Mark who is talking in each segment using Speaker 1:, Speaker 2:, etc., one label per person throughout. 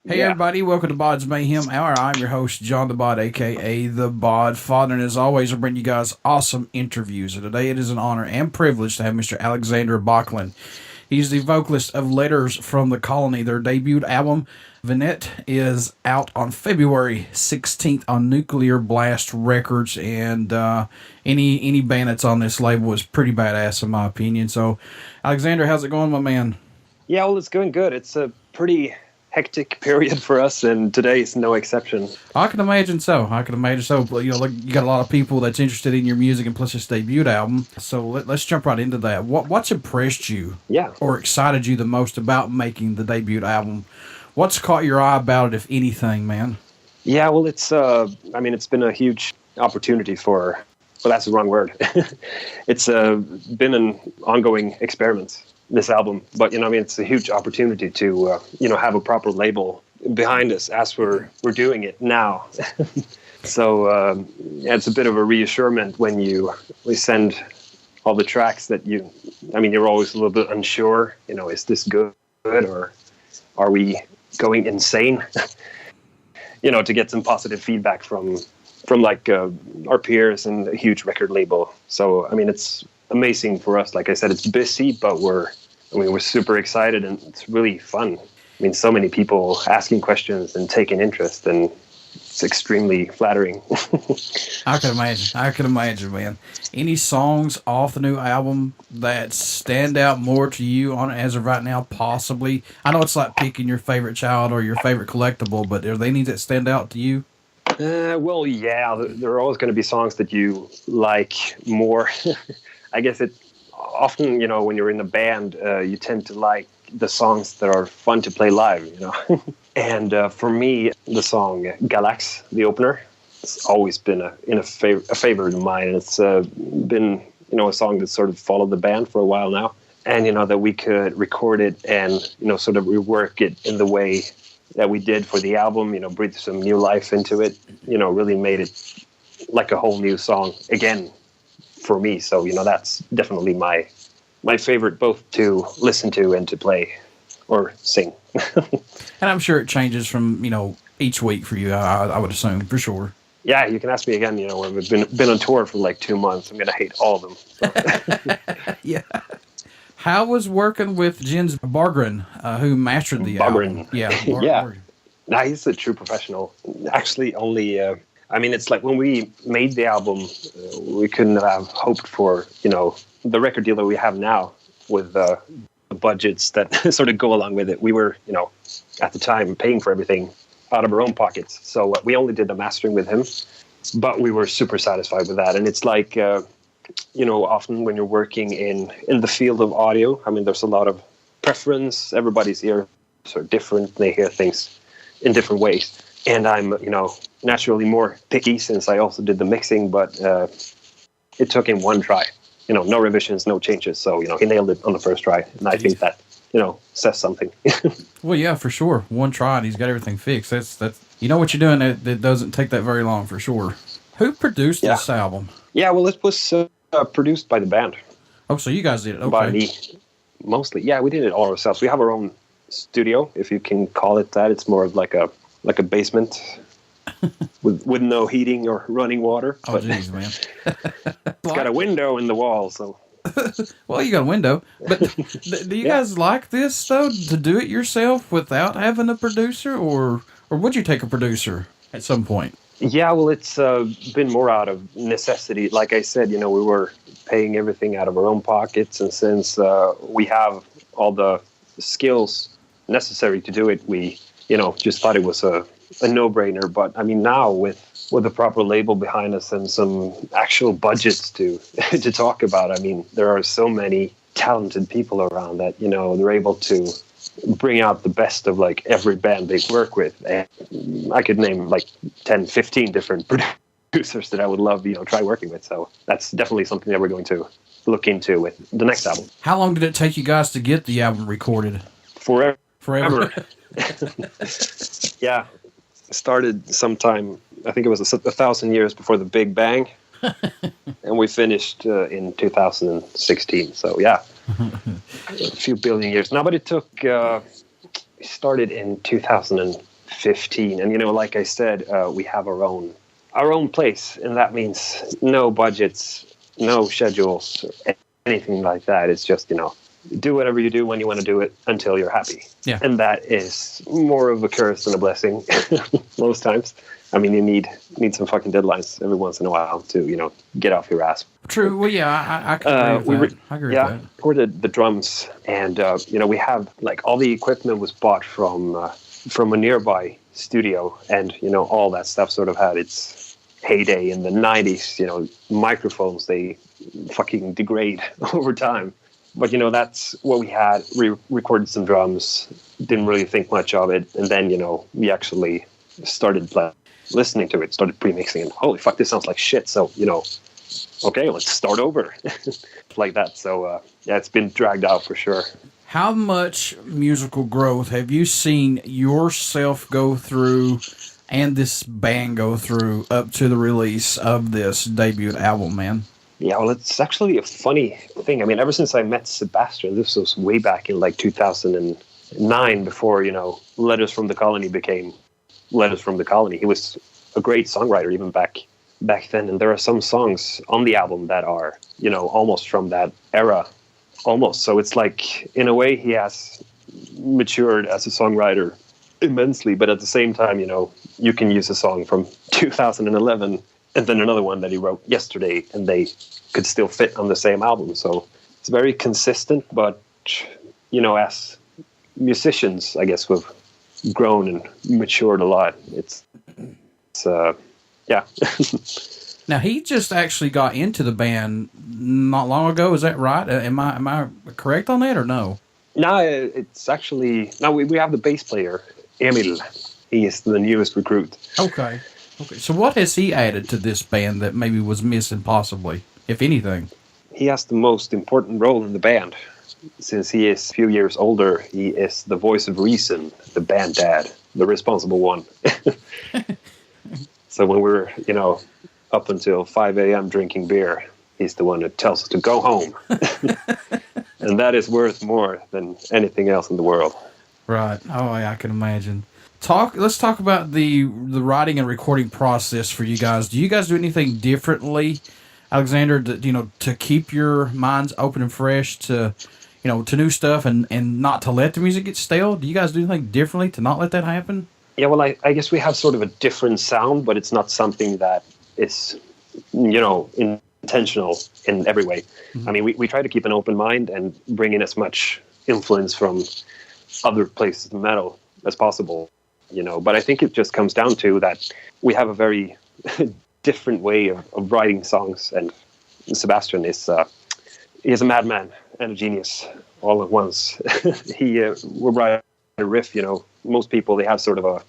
Speaker 1: Hey everybody, welcome to BODS Mayhem Hour. I'm your host, John the Bod, aka the Bod Father, and as always, I bring you guys awesome interviews. And today it is an honor and privilege to have Mr. Alexander Bachlund. He's the vocalist of Letters from the Colony. Their debut album, Vignette, is out on February 16th on Nuclear Blast Records, and any band that's on this label is pretty badass in my opinion. So, Alexander, how's it going, my man?
Speaker 2: Yeah, well, it's going good. It's a pretty hectic period for us, and today is no exception.
Speaker 1: I can imagine so. You know, you got a lot of people that's interested in your music, and plus this debut album. So let's jump right into that. What's impressed you, or excited you the most about making the debut album? What's caught your eye about it, if anything, man? Yeah,
Speaker 2: well, it's been a huge opportunity for. Well, that's the wrong word. It's been an ongoing experiment, this album, but it's a huge opportunity to have a proper label behind us as we're doing it now. So it's a bit of a reassurance when we send all the tracks that you're always a little bit unsure, is this good or are we going insane? To get some positive feedback from like our peers and a huge record label. So it's amazing for us. Like I said, it's busy, but we're super excited and it's really fun. So many people asking questions and taking interest, and it's extremely flattering.
Speaker 1: I can imagine, man. Any songs off the new album that stand out more to you on it as of right now, possibly? I know it's like picking your favorite child or your favorite collectible, but are there any that stand out to you?
Speaker 2: Well, yeah, there are always going to be songs that you like more. I guess it often, when you're in a band, you tend to like the songs that are fun to play live, And for me, the song Galax, the opener, it's always been a favorite of mine. And it's been, a song that sort of followed the band for a while now. And, that we could record it and, sort of rework it in the way that we did for the album, breathe some new life into it, really made it like a whole new song again for me. So, that's definitely my favorite, both to listen to and to play or sing.
Speaker 1: And I'm sure it changes from, each week for you, I would assume, for sure.
Speaker 2: Yeah, you can ask me again, when we've been on tour for like 2 months. I'm going to hate all of them. So.
Speaker 1: Yeah. How was working with Jens Bargren, who mastered the album?
Speaker 2: Yeah. Bargren. Nah, he's a true professional. Actually, only, it's like when we made the album, we couldn't have hoped for, the record deal that we have now with the budgets that sort of go along with it. We were, at the time paying for everything out of our own pockets. So we only did the mastering with him, but we were super satisfied with that. And it's like, often when you're working in the field of audio, there's a lot of preference. Everybody's ears are different. They hear things in different ways. And I'm, naturally more picky since I also did the mixing, but it took him one try. No revisions, no changes. So, he nailed it on the first try. And I think that, says something.
Speaker 1: Well, yeah, for sure. One try and he's got everything fixed. That's what you're doing. It doesn't take that very long for sure. Who produced this album?
Speaker 2: Yeah, well, it was produced by the band.
Speaker 1: Oh, so you guys did it? Okay.
Speaker 2: By me, mostly. Yeah, we did it all ourselves. We have our own studio, if you can call it that. It's more of like a basement with no heating or running water.
Speaker 1: Oh, jeez, man.
Speaker 2: It's got a window in the wall, so.
Speaker 1: Well, you got a window. But do you guys like this, though, to do it yourself without having a producer? Or would you take a producer at some point?
Speaker 2: Yeah, well, it's been more out of necessity. Like I said, we were paying everything out of our own pockets. And since we have all the skills necessary to do it, we, just thought it was a no-brainer. But, now with the proper label behind us and some actual budgets to talk about, there are so many talented people around that, they're able to bring out the best of like every band they work with. And I could name like 10, 15 different producers that I would love, try working with. So that's definitely something that we're going to look into with the next album.
Speaker 1: How long did it take you guys to get the album recorded?
Speaker 2: Forever. Yeah. Started sometime, I think it was 1,000 years before the Big Bang. And we finished in 2016. So yeah, a few billion years. No, but it took, we started in 2000 and 15. And, like I said, we have our own place. And that means no budgets, no schedules, or anything like that. It's just, do whatever you do when you want to do it until you're happy.
Speaker 1: Yeah.
Speaker 2: And that is more of a curse than a blessing most times. I mean, you need some fucking deadlines every once in a while to, get off your ass.
Speaker 1: True. Well, yeah, I can agree with that. I agree with that.
Speaker 2: Recorded the drums, and we have all the equipment was bought from a nearby studio, and all that stuff sort of had its heyday in the 90s. Microphones, they fucking degrade over time. But, that's what we had. We recorded some drums, didn't really think much of it. And then, we actually started listening to it, started pre-mixing, and holy fuck, this sounds like shit. So, okay, let's start over. Like that. So, it's been dragged out for sure.
Speaker 1: How much musical growth have you seen yourself go through and this band go through up to the release of this debut album, man?
Speaker 2: Yeah, well, it's actually a funny thing. I mean, ever since I met Sebastian, this was way back in 2009, before, Letters from the Colony became Letters from the Colony. He was a great songwriter even back then. And there are some songs on the album that are, almost from that era, almost. So it's like, in a way, he has matured as a songwriter immensely. But at the same time, you can use a song from 2011 and then another one that he wrote yesterday, and they could still fit on the same album. So it's very consistent, but, as musicians, I guess we've grown and matured a lot. It's yeah.
Speaker 1: Now, he just actually got into the band not long ago. Is that right? Am I correct on that or no?
Speaker 2: No, it's actually... No, we have the bass player, Emil. He is the newest recruit.
Speaker 1: Okay. So what has he added to this band that maybe was missing possibly, if anything?
Speaker 2: He has the most important role in the band. Since he is a few years older, he is the voice of reason, the band dad, the responsible one. So when we're, up until 5 a.m. drinking beer, he's the one that tells us to go home. And that is worth more than anything else in the world.
Speaker 1: Right. Oh, yeah, I can imagine. Let's talk about the writing and recording process for you guys. Do you guys do anything differently, Alexander, to keep your minds open and fresh to new stuff and not to let the music get stale? Do you guys do anything differently to not let that happen?
Speaker 2: Yeah, well, I guess we have sort of a different sound, but it's not something that is, intentional in every way. Mm-hmm. I mean, we try to keep an open mind and bring in as much influence from other places in metal as possible, But I think it just comes down to that we have a very different way of writing songs, and Sebastian is he is a madman and a genius all at once. He will write a riff, most people, they have sort of a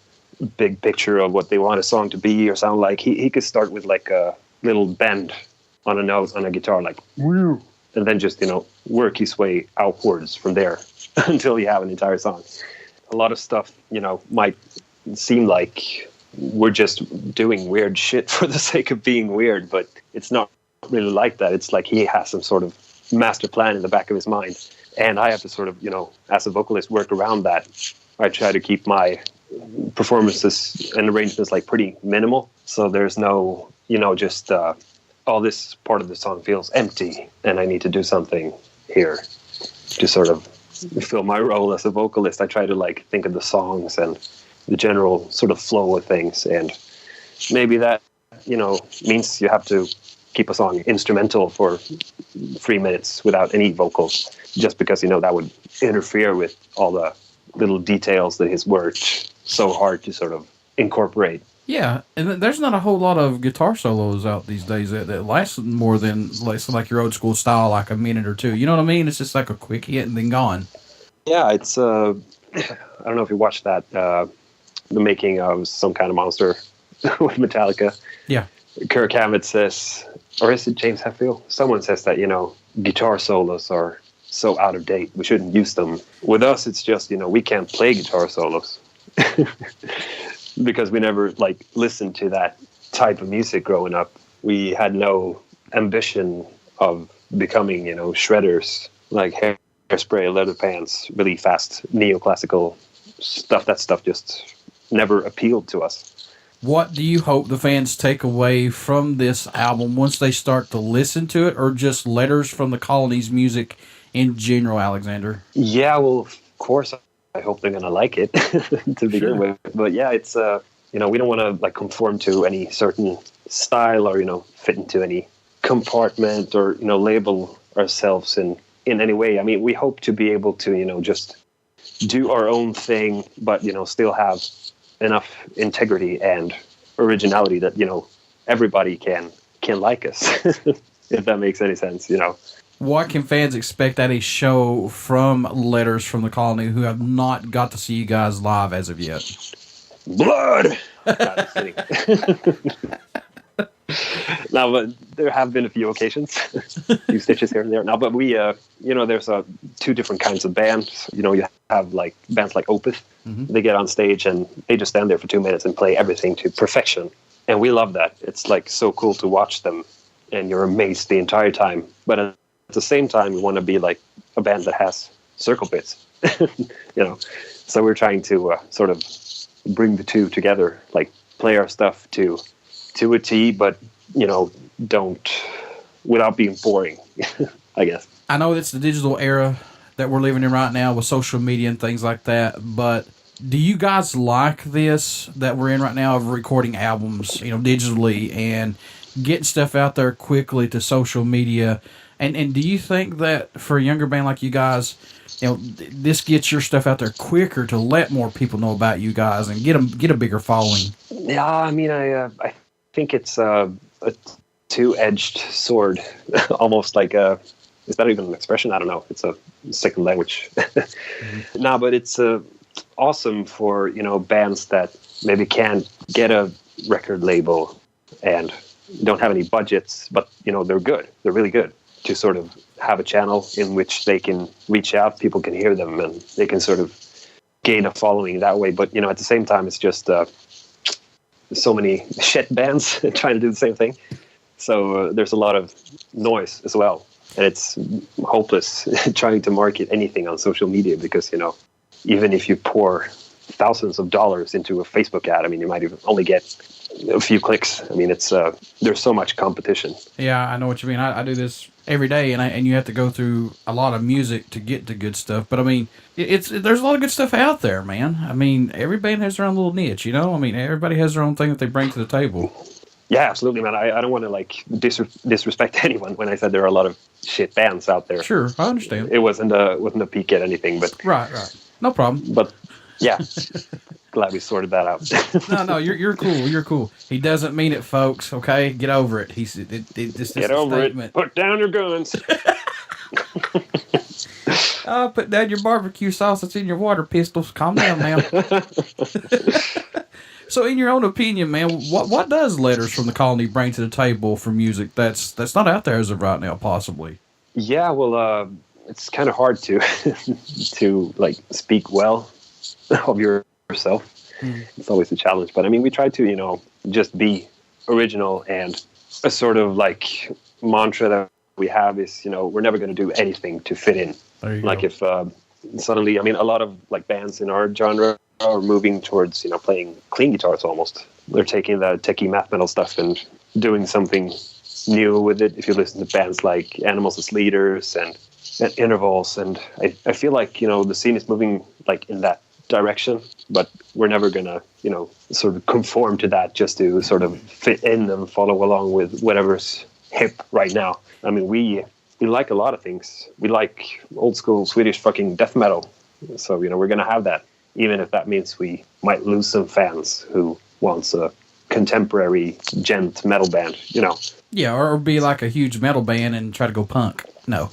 Speaker 2: big picture of what they want a song to be or sound like. He could start with like a little bend on a note on a guitar, like, woo, and then just, work his way outwards from there until you have an entire song. A lot of stuff, might seem like we're just doing weird shit for the sake of being weird, but it's not really like that. It's like he has some sort of master plan in the back of his mind, and I have to sort of, as a vocalist, work around that. I try to keep my performances and arrangements pretty minimal, so there's no, just this part of the song feels empty, and I need to do something here to sort of fill my role as a vocalist. I try to think of the songs and the general sort of flow of things, and maybe that means you have to keep a song instrumental for 3 minutes without any vocals, just because that would interfere with all the little details that he's worked so hard to sort of incorporate.
Speaker 1: Yeah, and there's not a whole lot of guitar solos out these days that last more than like your old school style, like a minute or two. You know what I mean? It's just like a quick hit and then gone.
Speaker 2: Yeah, it's I don't know if you watched that, the making of Some Kind of Monster with Metallica.
Speaker 1: Yeah.
Speaker 2: Kirk Hammett says, or is it James Hetfield? Someone says that, guitar solos are so out of date, we shouldn't use them. With us, it's just, we can't play guitar solos. Because we never listened to that type of music growing up. We had no ambition of becoming, shredders, like Hairspray, Leather Pants, really fast neoclassical stuff. That stuff just never appealed to us.
Speaker 1: What do you hope the fans take away from this album once they start to listen to it, or just Letters from the Colony's music in general, Alexander?
Speaker 2: Yeah, well, of course, I hope they're going to like it to begin with. But yeah, it's, we don't want to like conform to any certain style or, fit into any compartment or, label ourselves in any way. I mean, we hope to be able to, just do our own thing, but, still have enough integrity and originality that, everybody can like us, if that makes any sense,
Speaker 1: What can fans expect at a show from Letters from the Colony who have not got to see you guys live as of yet?
Speaker 2: Blood! No, just kidding. No, but there have been a few occasions, a few stitches here and there. Now, but we, there's two different kinds of bands. You have like bands like Opeth. Mm-hmm. They get on stage and they just stand there for 2 minutes and play everything to perfection. And we love that. It's like so cool to watch them and you're amazed the entire time. But at the same time, we want to be like a band that has circle bits, So we're trying to sort of bring the two together, like play our stuff to a T, but don't without being boring. I guess.
Speaker 1: I know it's the digital era that we're living in right now with social media and things like that, but do you guys like this that we're in right now of recording albums, digitally and getting stuff out there quickly to social media? And do you think that for a younger band like you guys, this gets your stuff out there quicker to let more people know about you guys and get a bigger following?
Speaker 2: Yeah, I mean, I think it's a two-edged sword, almost like is that even an expression? I don't know. It's a second language. Mm-hmm. No, but it's awesome for bands that maybe can't get a record label and don't have any budgets, but they're good. They're really good. To sort of have a channel in which they can reach out, people can hear them, and they can sort of gain a following that way. But at the same time, it's just so many shit bands trying to do the same thing. So there's a lot of noise as well, and it's hopeless trying to market anything on social media because even if you pour thousands of dollars into a Facebook ad, I mean, you might even only get a few clicks. I mean, it's there's so much competition.
Speaker 1: Yeah, I know what you mean. I do this every day, and you have to go through a lot of music to get to good stuff. But I mean, there's a lot of good stuff out there, man. I mean, every band has their own little niche, I mean, everybody has their own thing that they bring to the table.
Speaker 2: Yeah, absolutely, man. I don't want to like disrespect anyone when I said there are a lot of shit bands out there.
Speaker 1: Sure, I understand.
Speaker 2: It wasn't a peek at anything, but
Speaker 1: right, no problem.
Speaker 2: But yeah, glad we sorted that out.
Speaker 1: No, you're cool. You're cool. He doesn't mean it, folks. Okay, get over it.
Speaker 2: Get over it. Put down your guns.
Speaker 1: Put down your barbecue sauce that's in your water pistols. Calm down, man. So, in your own opinion, man, what does Letters from the Colony bring to the table for music that's not out there as of right now, possibly?
Speaker 2: Yeah, well, it's kind of hard to to like speak well of yourself. It's always a challenge, but I mean, we try to just be original, and a sort of like mantra that we have is we're never going to do anything to fit in. Like if suddenly, I mean, a lot of like bands in our genre are moving towards playing clean guitars almost. They're taking the techie math metal stuff and doing something new with it. If you listen to bands like Animals as Leaders and Intervals, and I feel like the scene is moving like in that direction, but we're never gonna sort of conform to that just to sort of fit in and follow along with whatever's hip right now. I mean, we like a lot of things. We like old school Swedish fucking death metal, so we're gonna have that, even if that means we might lose some fans who wants a contemporary gent metal band.
Speaker 1: Yeah, or be like a huge metal band and try to go punk. No.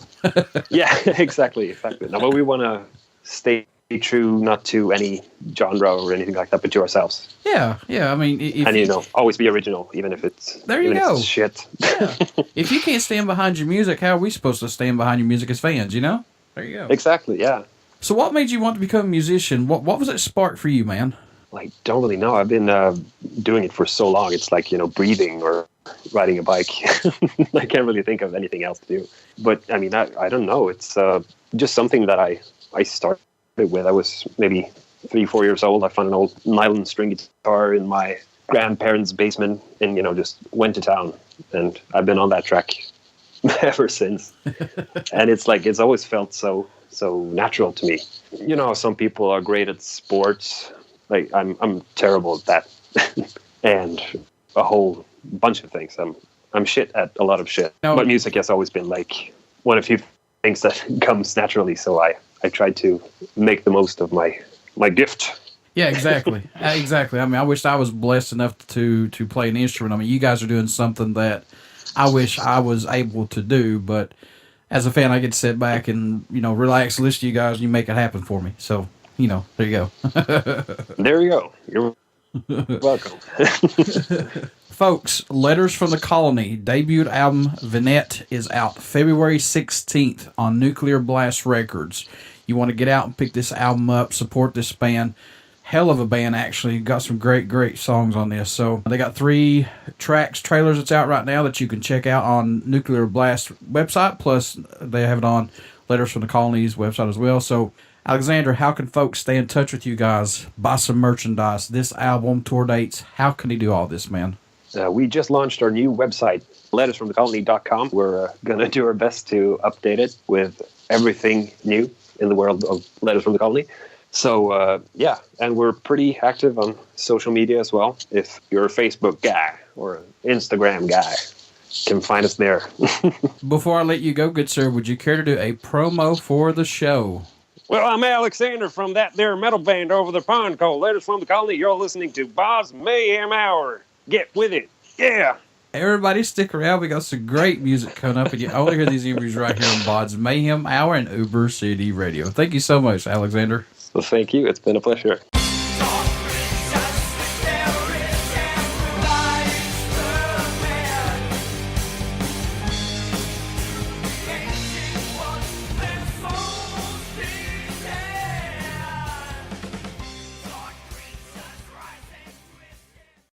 Speaker 2: Yeah, exactly. No, but we want to stay true, not to any genre or anything like that, but to ourselves.
Speaker 1: Yeah. I mean,
Speaker 2: always be original, even if it's it's shit.
Speaker 1: Yeah. If you can't stand behind your music, how are we supposed to stand behind your music as fans? There you go.
Speaker 2: Exactly. Yeah.
Speaker 1: So, what made you want to become a musician? What was that spark for you, man?
Speaker 2: Like, don't really know. I've been doing it for so long. It's like breathing or riding a bike. I can't really think of anything else to do. But I mean, I don't know. It's just something that I started with. I was maybe 3-4 years old, I found an old nylon string guitar in my grandparents' basement and, just went to town. And I've been on that track ever since. And it's always felt so natural to me. Some people are great at sports. Like I'm terrible at that. And a whole bunch of things. I'm shit at a lot of shit.
Speaker 1: No.
Speaker 2: But music has always been like one of the few things that comes naturally. So I try to make the most of my gift.
Speaker 1: Yeah, exactly. Exactly. I mean, I wish I was blessed enough to play an instrument. I mean, you guys are doing something that I wish I was able to do, but as a fan, I get to sit back and, relax, listen to you guys, and you make it happen for me. So, there you go.
Speaker 2: There you go. You're welcome.
Speaker 1: Folks, Letters from the Colony debut album Vignette is out February 16th on Nuclear Blast Records. You want to get out and pick this album up, support this band. Hell of a band, actually. Got some great songs on this. So they got 3 tracks, trailers that's out right now that you can check out on Nuclear Blast website. Plus, they have it on Letters from the Colony's website as well. So, Alexander, how can folks stay in touch with you guys, buy some merchandise, this album, tour dates? How can they do all this, man?
Speaker 2: We just launched our new website, lettersfromthecolony.com. We're going to do our best to update it with everything new in the world of Letters from the Colony. So, and we're pretty active on social media as well. If you're a Facebook guy or an Instagram guy, you can find us there.
Speaker 1: Before I let you go, good sir, would you care to do a promo for the show?
Speaker 2: Well, I'm Alexander from that there metal band over the pond called Letters from the Colony. You're listening to BODS Mayhem Hour. Get with it. Yeah.
Speaker 1: Everybody stick around. We got some great music coming up, and you only hear these interviews right here on BODS Mayhem Hour and Uber City Radio. Thank you so much, Alexander.
Speaker 2: Well, thank you. It's been a pleasure.